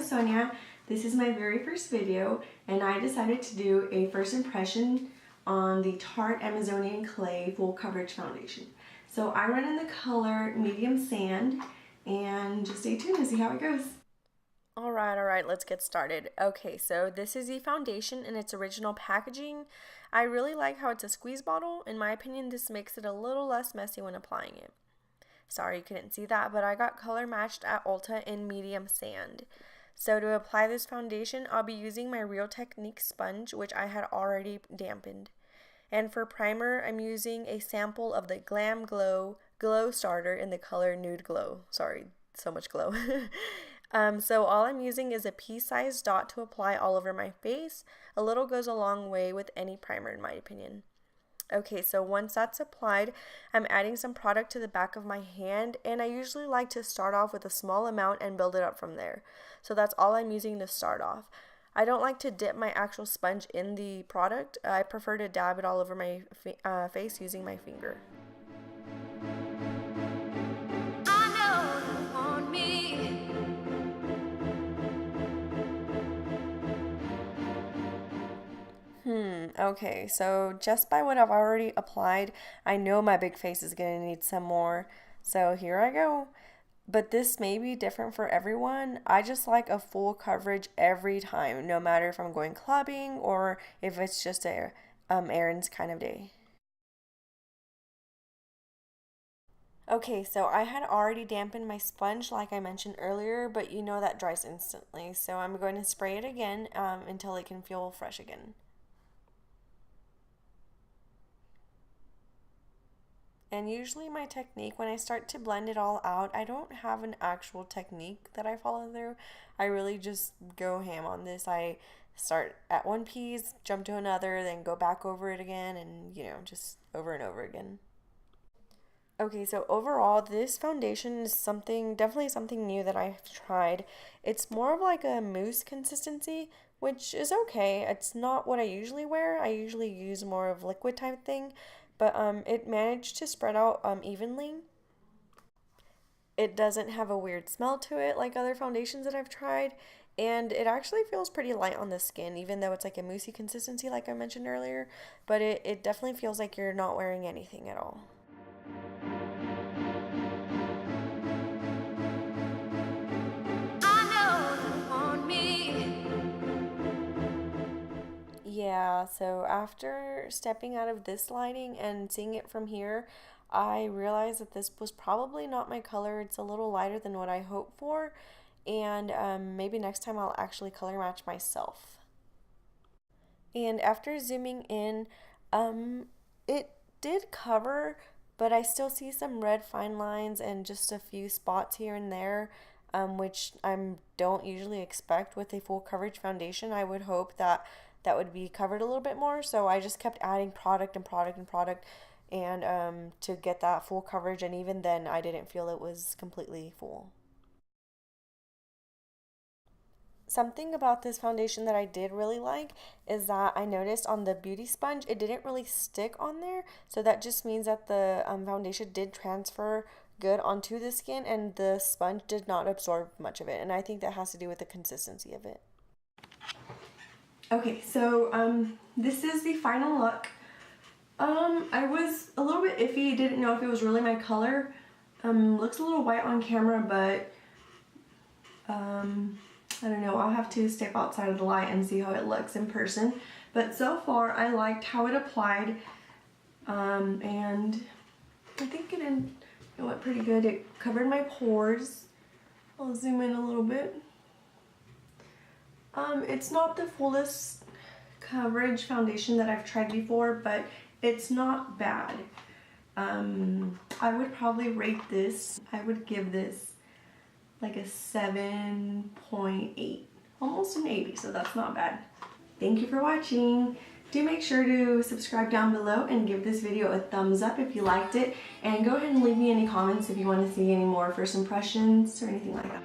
is Sonia. This is my very first video and I decided to do a first impression on the Tarte Amazonian Clay Full Coverage Foundation. So I run in the color Medium Sand and just stay tuned to see how it goes. Alright, let's get started. Okay, so this is the foundation in its original packaging. I really like how it's a squeeze bottle. In my opinion, this makes it a little less messy when applying it. Sorry you couldn't see that, but I got color matched at Ulta in Medium Sand. So to apply this foundation, I'll be using my Real Technique sponge, which I had already dampened. And for primer, I'm using a sample of the Glam Glow Glow Starter in the color Nude Glow. Sorry, so much glow. So all I'm using is a pea-sized dot to apply all over my face. A little goes a long way with any primer in my opinion. Okay, so once that's applied, I'm adding some product to the back of my hand, and I usually like to start off with a small amount and build it up from there. So that's all I'm using to start off. I don't like to dip my actual sponge in the product. I prefer to dab it all over my face using my finger. Okay, so just by what I've already applied, I know my big face is going to need some more. So here I go. But this may be different for everyone. I just like a full coverage every time, no matter if I'm going clubbing or if it's just a errands kind of day. Okay, so I had already dampened my sponge like I mentioned earlier, but you know that dries instantly. So I'm going to spray it again until it can feel fresh again. And usually my technique, when I start to blend it all out, I don't have an actual technique that I follow through. I really just go ham on this. I start at one piece, jump to another, then go back over it again, and just over and over again. Okay, so overall, this foundation is definitely something new that I've tried. It's more of like a mousse consistency, which is okay. It's not what I usually wear. I usually use more of liquid type thing, but it managed to spread out evenly. It doesn't have a weird smell to it like other foundations that I've tried, and it actually feels pretty light on the skin, even though it's like a moussey consistency like I mentioned earlier, but it definitely feels like you're not wearing anything at all. Yeah, so after stepping out of this lighting and seeing it from here, I realized that this was probably not my color. It's a little lighter than what I hoped for, and maybe next time I'll actually color match myself. And after zooming in, it did cover, but I still see some red fine lines and just a few spots here and there, which I don't usually expect with a full coverage foundation. I would hope that would be covered a little bit more, so I just kept adding product and product and product and to get that full coverage, and even then I didn't feel it was completely full. Something about this foundation that I did really like is that I noticed on the beauty sponge it didn't really stick on there, so that just means that the foundation did transfer good onto the skin and the sponge did not absorb much of it, and I think that has to do with the consistency of it. Okay, so this is the final look. I was a little bit iffy, didn't know if it was really my color. Looks a little white on camera, but I don't know, I'll have to step outside of the light and see how it looks in person. But so far, I liked how it applied, and I think it went pretty good. It covered my pores. I'll zoom in a little bit. It's not the fullest coverage foundation that I've tried before, but it's not bad. I would probably rate this, I would give this like a 7.8, almost an 80, so that's not bad. Thank you for watching. Do make sure to subscribe down below and give this video a thumbs up if you liked it, and go ahead and leave me any comments if you want to see any more first impressions or anything like that.